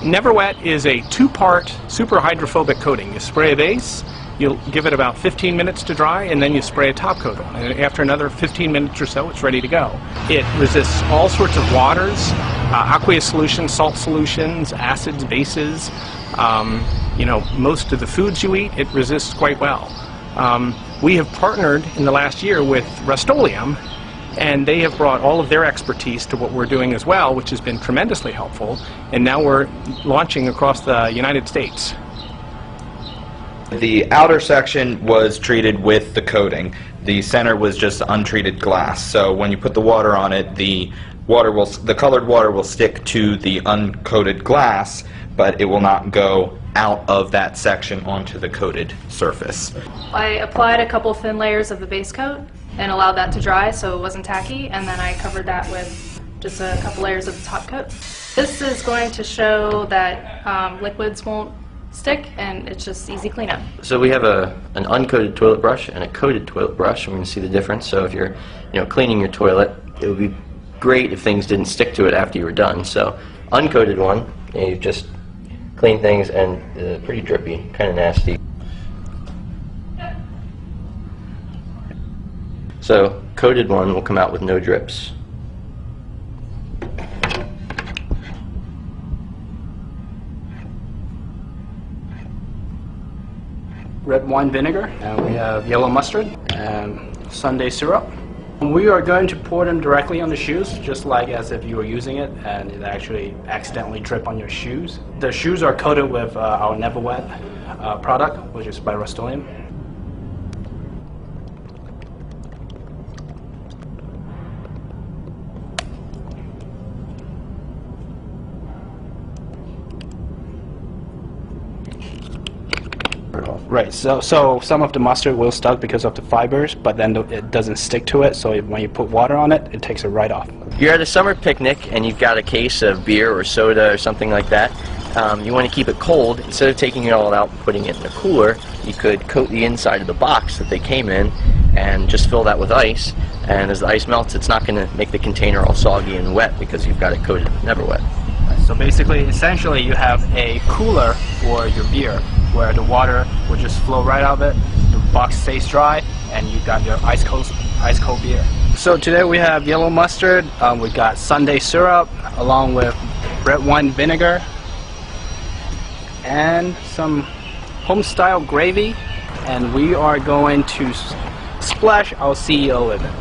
NeverWet is a two-part super hydrophobic coating. You spray a base, you'll give it about 15 minutes to dry, and then you spray a top coat on. And after another 15 minutes or so, it's ready to go. It resists all sorts of waters, aqueous solutions, salt solutions, acids, bases. Most of the foods you eat, it resists quite well. We have partnered in the last year with Rust-Oleum, and they have brought all of their expertise to what we're doing as well, which has been tremendously helpful. And now we're launching across the United States. The outer section was treated with the coating. The center was just untreated glass. So when you put the water on it, the colored water will stick to the uncoated glass, but it will not go out of that section onto the coated surface. I applied a couple thin layers of the base coat and allowed that to dry so it wasn't tacky, and then I covered that with just a couple layers of the top coat. This is going to show that liquids won't stick, and it's just easy cleanup. So we have an uncoated toilet brush and a coated toilet brush, and we're going to see the difference. So if you're cleaning your toilet, it would be great if things didn't stick to it after you were done. So uncoated one, you just clean things, and pretty drippy, kind of nasty. So coated one will come out with no drips. Red wine vinegar, and we have yellow mustard and Sunday syrup. We are going to pour them directly on the shoes, just like as if you were using it and it actually accidentally drip on your shoes. The shoes are coated with our NeverWet product, which is by Rust-Oleum. Right, so some of the mustard will stuck because of the fibers, but then it doesn't stick to it, so when you put water on it, it takes it right off. You're at a summer picnic and you've got a case of beer or soda or something like that. You want to keep it cold. Instead of taking it all out and putting it in a cooler, you could coat the inside of the box that they came in and just fill that with ice, and as the ice melts, it's not going to make the container all soggy and wet because you've got it coated NeverWet. So basically, essentially, you have a cooler for your beer, where the water will just flow right out of it, the box stays dry, and you've got your ice cold beer. So today we have yellow mustard, we got Sunday syrup, along with red wine vinegar, and some home-style gravy, and we are going to splash our CEO with it.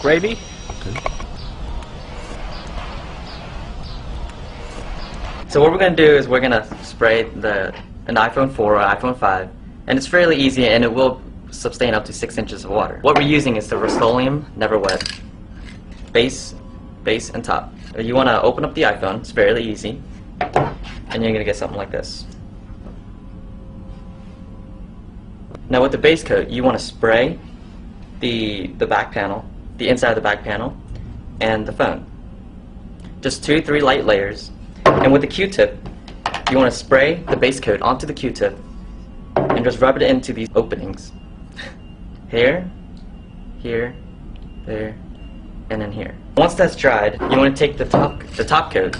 Gravy. So what we're going to do is we're going to spray an iPhone 4 or iPhone 5, and it's fairly easy, and it will sustain up to 6 inches of water. What we're using is the Rust-Oleum NeverWet base, and top. You want to open up the iPhone, it's fairly easy, and you're going to get something like this. Now with the base coat, you want to spray the back panel, the inside of the back panel, and the phone. Just 2-3 light layers. And with the Q-tip, you want to spray the base coat onto the Q-tip and just rub it into these openings. Here, here, there, and then here. Once that's dried, you want to take the top coat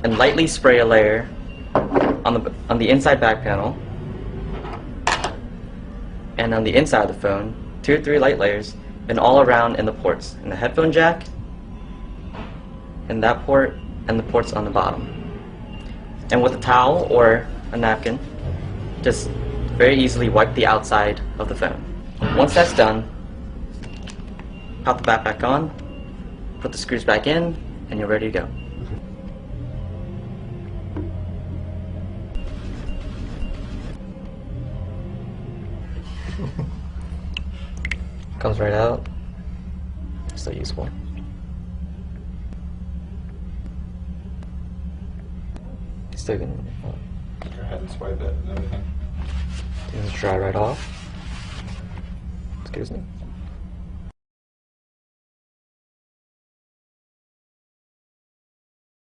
and lightly spray a layer on the inside back panel, and on the inside of the phone, 2 or 3 light layers, and all around in the ports, in the headphone jack, in that port, and the ports on the bottom. And with a towel or a napkin, just very easily wipe the outside of the phone. Once that's done, pop the bat back on, put the screws back in, and you're ready to go. Comes right out. So useful. Still gonna Go ahead and swipe it and everything. dry right off. Excuse me.